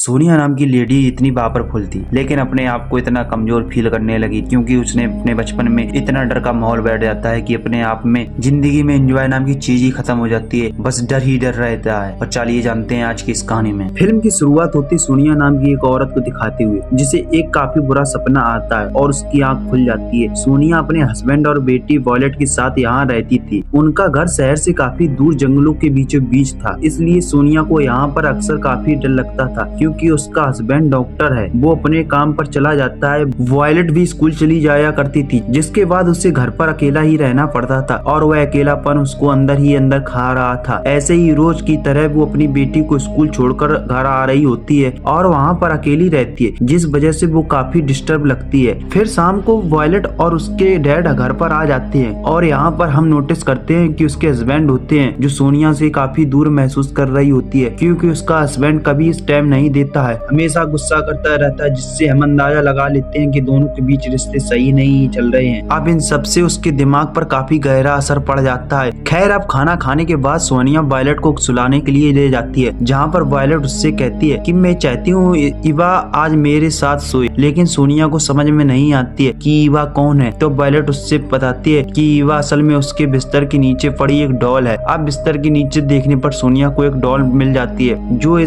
सोनिया नाम की लेडी इतनी पावरफुल थी, लेकिन अपने आप को इतना कमजोर फील करने लगी क्योंकि उसने अपने बचपन में इतना डर का माहौल बैठ जाता है कि अपने आप में जिंदगी में एंजॉय नाम की चीज ही खत्म हो जाती है। बस डर ही डर रहता है। और चलिए जानते हैं आज की इस कहानी में। फिल्म की शुरुआत होती सोनिया नाम की एक औरत को दिखाते हुए, जिसे एक काफी बुरा सपना आता है और उसकी आंख खुल जाती है। सोनिया अपने हस्बैंड और बेटी वॉयलेट के साथ यहाँ रहती थी। उनका घर शहर से काफी दूर जंगलों के बीचों बीच था, इसलिए सोनिया को यहाँ पर अक्सर काफी डर लगता था क्योंकि उसका हस्बैंड डॉक्टर है। वो अपने काम पर चला जाता है। वॉयलेट भी स्कूल चली जाया करती थी, जिसके बाद उसे घर पर अकेला ही रहना पड़ता था और वह अकेलापन उसको अंदर ही अंदर खा रहा था। ऐसे ही रोज की तरह वो अपनी बेटी को स्कूल छोड़कर घर आ रही होती है और वहाँ पर अकेली रहती है, जिस वजह से वो काफी डिस्टर्ब लगती है। फिर शाम को वॉयलेट और उसके डैड घर पर आ जाते हैं और यहाँ पर हम नोटिस करते हैं कि उसके हस्बैंड होते हैं जो सोनिया से काफी दूर महसूस कर रही होती है क्योंकि उसका हस्बैंड कभी इस टाइम नहीं देता है, हमेशा गुस्सा करता रहता है, जिससे हम अंदाजा लगा लेते हैं कि दोनों के बीच रिश्ते सही नहीं चल रहे हैं। अब इन सब से उसके दिमाग पर काफी गहरा असर पड़ जाता है। खैर, अब खाना खाने के बाद सोनिया वॉयलेट को सुलाने के लिए ले जाती है, जहाँ पर वॉयलेट उससे कहती है कि मैं चाहती हूँ ईवा आज मेरे साथ सोए, लेकिन सोनिया को समझ में नहीं आती है कि ईवा कौन है। तो वॉयलेट उससे बताती है कि ईवा असल में उसके बिस्तर के नीचे पड़ी एक डॉल है। अब बिस्तर के नीचे देखने पर सोनिया को एक डॉल मिल जाती है जो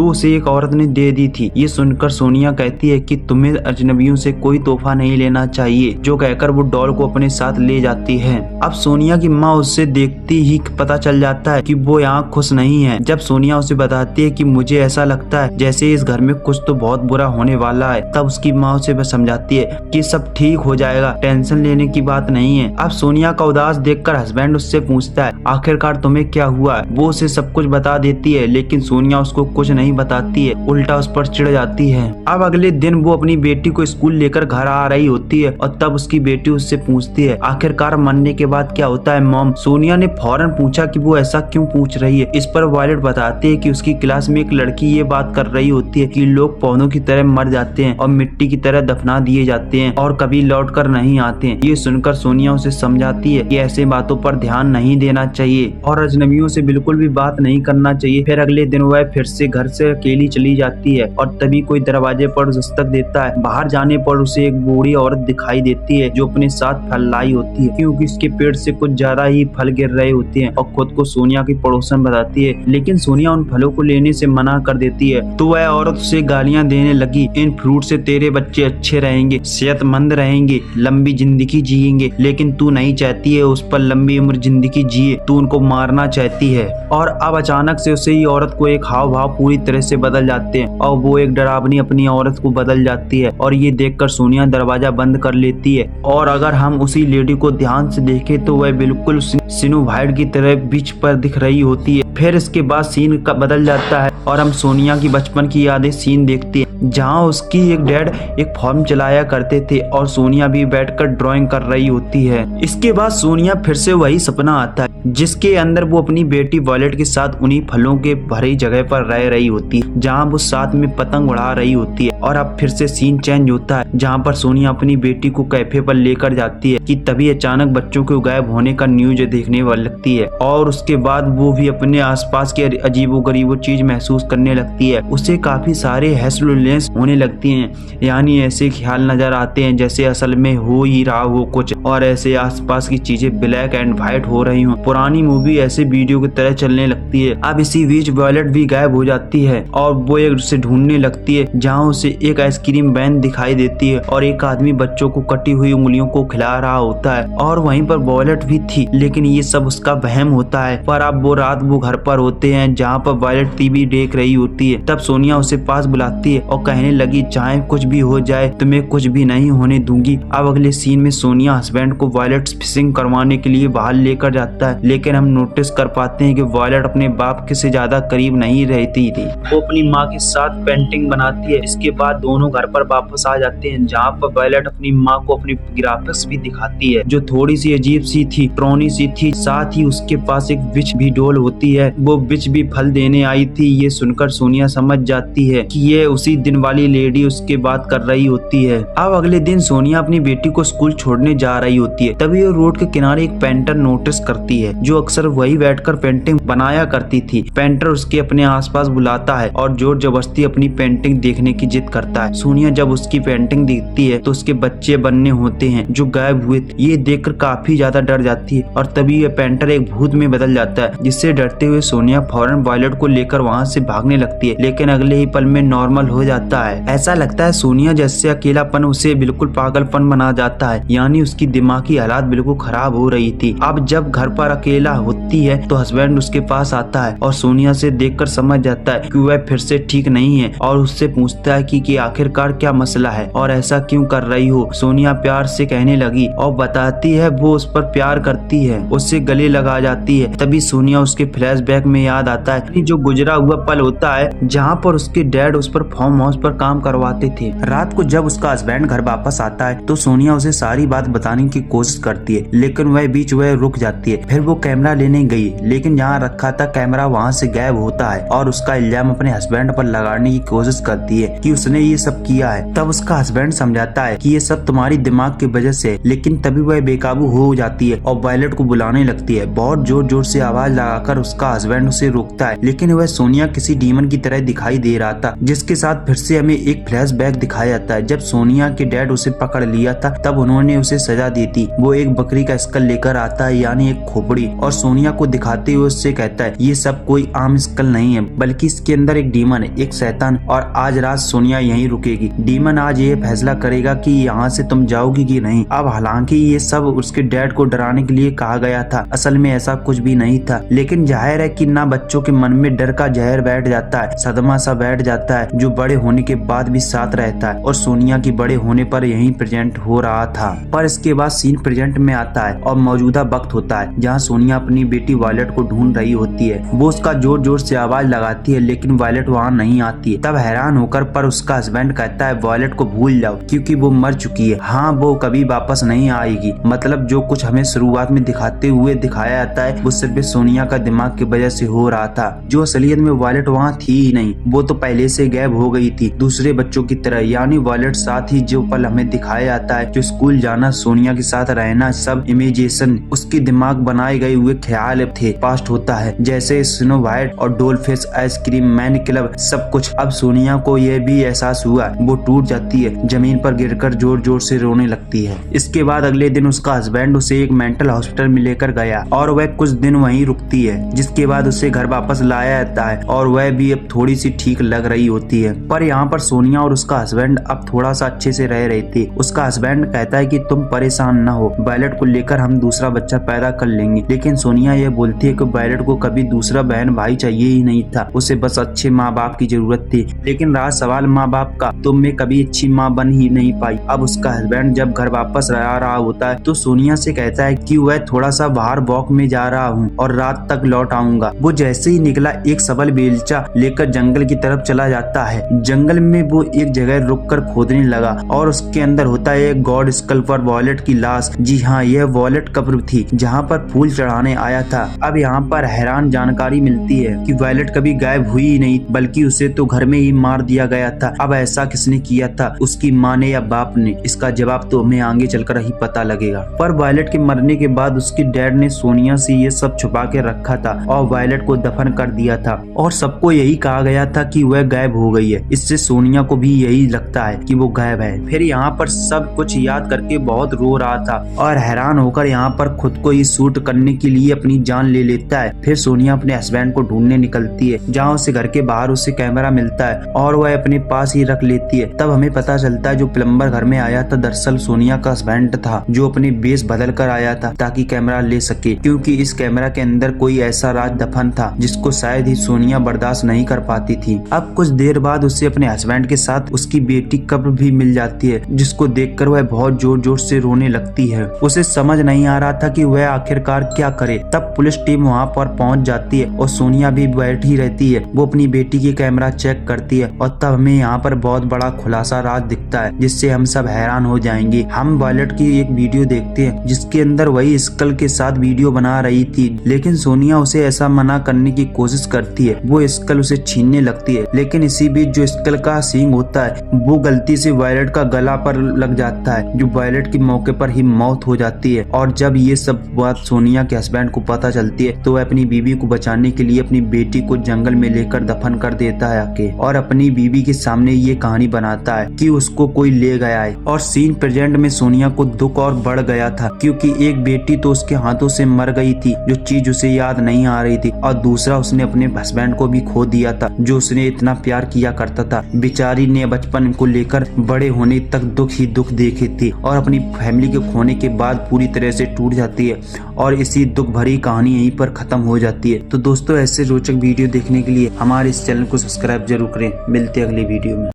उसे एक औरत ने दे दी थी। ये सुनकर सोनिया कहती है कि तुम्हें अजनबियों से कोई तोहफा नहीं लेना चाहिए, जो कहकर वो डॉल को अपने साथ ले जाती है। अब सोनिया की माँ उससे देखती ही पता चल जाता है कि वो यहाँ खुश नहीं है। जब सोनिया उसे बताती है कि मुझे ऐसा लगता है जैसे इस घर में कुछ तो बहुत बुरा होने वाला है, तब उसकी माँ उसे बस समझाती है कि सब ठीक हो जाएगा, टेंशन लेने की बात नहीं है। अब सोनिया का उदास देखकर हस्बैंड उससे पूछता है आखिरकार तुम्हें क्या हुआ। वो उसे सब कुछ बता देती है, लेकिन सोनिया उसको कुछ नहीं बताती है, उल्टा उस पर चिढ़ जाती है। अब अगले दिन वो अपनी बेटी को स्कूल लेकर घर आ रही होती है और तब उसकी बेटी उससे पूछती है आखिरकार मरने के बाद क्या होता है मॉम। सोनिया ने फौरन पूछा कि वो ऐसा क्यों पूछ रही है। इस पर वॉयलेट बताती है कि उसकी क्लास में एक लड़की ये बात कर रही होती है कि लोग पौधों की तरह मर जाते हैं और मिट्टी की तरह दफना दिए जाते हैं और कभी लौट कर नहीं आते हैं। ये सुनकर सोनिया उसे समझाती है कि ऐसे बातों पर ध्यान नहीं देना चाहिए और अजनबियों से बिल्कुल भी बात नहीं करना चाहिए। फिर अगले दिन वह फिर से घर से अकेली चली जाती है और तभी कोई दरवाजे पर दस्तक देता है। बाहर जाने पर उसे एक बूढ़ी औरत दिखाई देती है जो अपने साथ फल लाई होती है क्योंकि उसके पेड़ से कुछ ज्यादा ही फल गिर रहे होते हैं और खुद को सोनिया की पड़ोसन बताती है, लेकिन सोनिया उन फलों को लेने से मना कर देती है। तो वह औरत उसे गालियां देने लगी, इन फ्रूट से तेरे बच्चे अच्छे रहेंगे, सेहतमंद रहेंगे, लंबी जिंदगी जिएंगे, लेकिन तू नहीं चाहती है उस पर लंबी उम्र जिंदगी जिए, तू उनको मारना चाहती है। और अब अचानक से उसे ही औरत को एक हाव भाव पूरी तरह से बदल जाते हैं और वो एक डरावनी अपनी औरत को बदल जाती है और ये देखकर सोनिया दरवाजा बंद कर लेती है। और अगर हम उसी लेडी को ध्यान से देखें तो वह बिल्कुल सिनो वाइट की तरह बीच पर दिख रही होती है। फिर इसके बाद सीन का बदल जाता है और हम सोनिया की बचपन की यादें सीन देखते हैं, जहां उसकी एक डैड एक फॉर्म चलाया करते थे और सोनिया भी बैठकर ड्राइंग कर रही होती है। इसके बाद सोनिया फिर से वही सपना आता है जिसके अंदर वो अपनी बेटी वॉयलेट के साथ उन्हीं फलों के भरी जगह पर रह रही होती है, जहां वो साथ में पतंग उड़ा रही होती है। और अब फिर से सीन चेंज होता है जहां पर सोनिया अपनी बेटी को कैफे पर लेकर जाती है कि तभी अचानक बच्चों के गायब होने का न्यूज देखने वाली लगती है और उसके बाद वो भी अपने आसपास के अजीबोगरीबो चीज महसूस करने लगती है। उसे काफी सारे हेलुसिनेशंस होने लगती हैं, यानी ऐसे ख्याल नजर आते हैं जैसे असल में हो ही रहा हो कुछ और ऐसे आसपास की चीजें ब्लैक एंड व्हाइट हो रही हो। पुरानी मूवी ऐसे वीडियो की तरह चलने लगती है। अब इसी बीच वॉयलेट भी गायब हो जाती है और वो एक उसे ढूंढने लगती है, जहाँ उसे एक आइसक्रीम वैन दिखाई देती है और एक आदमी बच्चों को कटी हुई उंगलियों को खिला रहा होता है और वहीं पर वॉयलेट भी थी, लेकिन ये सब उसका वहम होता है। पर अब वो रात वो घर पर होते हैं जहाँ पर वॉयलेट टीवी देख रही होती है। तब सोनिया उसे पास बुलाती है और कहने लगी चाहे कुछ भी हो जाए तुम्हें कुछ भी नहीं होने दूंगी। अब अगले सीन में सोनिया हस्बैंड को वॉयलेट फिशिंग करवाने के लिए बाहर लेकर जाता है, लेकिन हम नोटिस कर पाते हैं कि वॉयलेट अपने बाप के से ज्यादा करीब नहीं रहती थी। वो अपनी माँ के साथ पेंटिंग बनाती है। इसके बाद दोनों घर पर वापस आ जाते हैं, जहाँ पर वॉयलेट अपनी माँ को अपनी ग्राफिक्स भी दिखाती है जो थोड़ी सी अजीब सी थी, ट्रोनी सी थी। साथ ही उसके पास एक विच भी डॉल होती है, वो विच भी फल देने आई थी। ये सुनकर सोनिया समझ जाती है कि ये उसी दिन वाली लेडी उसके बात कर रही होती है। अब अगले दिन सोनिया अपनी बेटी को स्कूल छोड़ने जा रही होती है, तभी वो रोड के किनारे एक पेंटर नोटिस करती है जो अक्सर वही बैठकर पेंटिंग बनाया करती थी। पेंटर उसके अपने आसपास बुलाता है और जो जोर जबरदस्ती अपनी पेंटिंग देखने की जिद करता है। सोनिया जब उसकी पेंटिंग देखती है तो उसके बच्चे बनने होते हैं जो गायब हुए थे। ये देखकर काफी ज्यादा डर जाती है और तभी यह पेंटर एक भूत में बदल जाता है, जिससे डरते हुए सोनिया फौरन वायलेट को लेकर वहाँ से भागने लगती है, लेकिन अगले ही पल में नॉर्मल हो जाता है। ऐसा लगता है सोनिया जैसे अकेलापन उसे बिल्कुल पागलपन बना जाता है, यानी उसकी दिमागी हालात बिल्कुल खराब हो रही थी। अब जब घर पर अकेला होती है तो हस्बैंड उसके पास आता है और सोनिया से देखकर समझ जाता है कि वह फिर से ठीक नहीं है और उससे पूछता है कि आखिरकार क्या मसला है और ऐसा क्यों कर रही हो। सोनिया प्यार से कहने लगी और बताती है वो उस पर प्यार करती है, उससे गले लगा जाती है। तभी सोनिया उसके फ्लैशबैक में याद आता है जो गुजरा हुआ पल होता है जहाँ पर उसके डैड उस पर फार्म हाउस पर काम करवाते थे। रात को जब उसका हस्बैंड घर वापस आता है तो सोनिया उसे सारी बात बताने की कोशिश करती है, लेकिन वह रुक जाती है। फिर वो कैमरा लेने गई, लेकिन जहाँ रखा था कैमरा वहाँ से गायब होता है और उसका इल्जाम अपने हस्बैंड पर लगाने की कोशिश करती है कि उसने ये सब किया है। तब उसका हस्बैंड समझाता है कि ये सब तुम्हारी दिमाग की वजह से, लेकिन तभी वह बेकाबू हो जाती है और वायलेट को बुलाने लगती है। बहुत जोर जोर से आवाज लगाकर उसका हस्बैंड उसे रोकता है, लेकिन वह सोनिया किसी डीमन की तरह दिखाई दे रहा था, जिसके साथ फिर से हमें एक फ्लैशबैक दिखाया जाता है। जब सोनिया के डैड उसे पकड़ लिया था तब उन्होंने उसे सजा दी थी। वो एक बकरी का स्कल लेकर आता है, यानी एक खोपड़ी, और सोनिया को दिखाते हुए उससे कहता है ये सब कोई आम स्कल नहीं है, बल्कि इसके अंदर एक डीमन है, एक शैतान, और आज रात सोनिया यहीं रुकेगी। डीमन आज ये फैसला करेगा कि यहाँ से तुम जाओगी कि नहीं। अब हालांकि ये सब उसके डैड को डराने के लिए कहा गया था, असल में ऐसा कुछ भी नहीं था, लेकिन जाहिर है कि ना बच्चों के मन में डर का जहर बैठ जाता है, सदमा सा बैठ जाता है जो बड़े होने के बाद भी साथ रहता है। और सोनिया की बड़े होने पर यही प्रेजेंट हो रहा था। पर इसके बाद सीन प्रेजेंट में आता है और मौजूदा वक्त होता है जहाँ सोनिया अपनी बेटी वायलेट को ढूंढ रही होती है। वो उसका जोर जोर से आवाज लगाती है, लेकिन वायलेट वहाँ नहीं आती है। तब हैरान होकर पर उसका हस्बैंड कहता है वायलेट को भूल जाओ क्योंकि वो मर चुकी है। हाँ, वो कभी वापस नहीं आएगी। मतलब जो कुछ हमें शुरुआत में दिखाते हुए दिखाया जाता है वो सिर्फ सोनिया का दिमाग की वजह से हो रहा था। जो असलियत में वायलेट वहाँ थी ही नहीं, वो तो पहले से गायब हो गई थी दूसरे बच्चों की तरह। यानी वायलेट साथ ही जो पल हमें दिखाया जाता है, जो स्कूल जाना, सोनिया के साथ रहना, सब इमेजिनेशन, उसके दिमाग बनाए गए हुए ख्याल थे, पास्ट होता है। जैसे स्नो वाइट और डोलफिश, आइसक्रीम मैन क्लब, सब कुछ। अब सोनिया को यह भी एहसास हुआ, वो टूट जाती है, जमीन पर गिरकर जोर जोर से रोने लगती है। इसके बाद अगले दिन उसका हस्बैंड उसे एक मेंटल हॉस्पिटल में लेकर गया और वह कुछ दिन वहीं रुकती है, जिसके बाद उसे घर वापस लाया जाता है और वह भी अब थोड़ी सी ठीक लग रही होती है। पर यहाँ पर सोनिया और उसका हस्बैंड अब थोड़ा सा अच्छे से रह रहे थे। उसका हस्बैंड कहता है कि तुम परेशान न हो, वायलेट को लेकर हम दूसरा बच्चा पैदा कर लेंगे। लेकिन सोनिया यह बोलती है कि वायलेट को कभी दूसरा बहन भाई चाहिए ही नहीं था, उसे बस अच्छे माँ बाप की जरूरत थी। लेकिन रहा सवाल माँ बाप का, तो मैं कभी अच्छी माँ बन ही नहीं पाई। अब उसका हस्बैंड जब घर वापस आ रहा होता है तो सोनिया से कहता है कि वह थोड़ा सा बाहर वॉक में जा रहा हूँ और रात तक लौट आऊंगा। वो जैसे ही निकला एक सबल बेलचा लेकर जंगल की तरफ चला जाता है। जंगल में वो एक जगह रुककर खोदने लगा और उसके अंदर होता है एक गॉड स्कल पर वायलेट की लाश। जी हाँ, यह वायलेट कब्र थी जहाँ पर फूल चढ़ाने आया था। अब यहाँ पर हैरान जानकारी मिलती है कि वायलेट कभी गायब हुई ही नहीं, बल्कि उसे तो घर में ही मार दिया गया था। अब ऐसा किसने किया था, उसकी माँ ने या बाप ने? इसका जवाब तो हमें आगे चलकर ही पता लगेगा। पर वायलेट के मरने के बाद उसकी डैड ने सोनिया से ये सब छुपा के रखा था और वायलेट को दफन कर दिया था और सबको यही कहा गया था कि वह गायब हो गई है। इससे सोनिया को भी यही लगता है कि वो गायब है। फिर यहाँ पर सब कुछ याद करके बहुत रो रहा था और हैरान होकर यहाँ पर खुद को ही शूट करने के लिए अपनी जान ले लेता है। फिर सोनिया अपने हस्बैंड को ढूंढने निकलती है, जहाँ उसे घर के बाहर उसे कैमरा मिलता है और वह अपने पास ही रख लेती है। तब हमें पता चलता है जो प्लम्बर घर में आया था दरअसल सोनिया का हस्बैंड था, जो अपने बेस बदल कर आया था ताकि कैमरा ले सके, क्योंकि इस कैमरा के अंदर कोई ऐसा राज दफन था जिसको शायद ही सोनिया बर्दाश्त नहीं कर पाती थी। अब कुछ देर बाद उसे अपने हस्बैंड के साथ उसकी बेटी कब्र भी मिल जाती है, जिसको देखकर वह बहुत जोर जोर से रोने लगती है। उसे समझ नहीं आ रहा था कि वह आखिरकार क्या करे। तब पुलिस टीम वहाँ पर पहुँच जाती है और सोनिया भी बैठी रहती है। वो अपनी बेटी की कैमरा चेक करती है और तब हमें यहाँ पर बहुत बड़ा खुलासा राज दिखता है, जिससे हम सब हैरान हो जाएंगे। हम वायलेट की एक वीडियो देखते हैं जिसके अंदर वही स्कल के साथ वीडियो बना रही थी, लेकिन सोनिया उसे ऐसा मना करने की कोशिश करती है। वो स्कल उसे छीनने लगती है, लेकिन इसी बीच जो स्कल का सींग होता है वो गलती से वायलेट का गला पर लग जाता है, जो वायलेट के मौके पर ही मौत हो जाती है। और जब ये सब बात सोनिया के हस्बैंड को पता चलती है तो वह अपनी बीवी को बचाने के लिए अपनी बेटी को जंगल में लेकर दफन कर कर देता है आके और अपनी बीवी के सामने ये कहानी बनाता है कि उसको कोई ले गया है। और सीन प्रेजेंट में सोनिया को दुख और बढ़ गया था क्योंकि एक बेटी तो उसके हाथों से मर गई थी जो चीज उसे याद नहीं आ रही थी, और दूसरा उसने अपने हस्बैंड को भी खो दिया था जो उसने इतना प्यार किया करता था। बेचारी ने बचपन को लेकर बड़े होने तक दुख ही दुख देखे थे और अपनी फैमिली के खोने के बाद पूरी तरह से टूट जाती है और इसी दुख भरी कहानी यहीं पर खत्म हो जाती है। तो दोस्तों ऐसे रोचक वीडियो देखने के लिए हमारे इस चैनल को सब्सक्राइब जरूर करें। मिलते हैं अगले वीडियो में।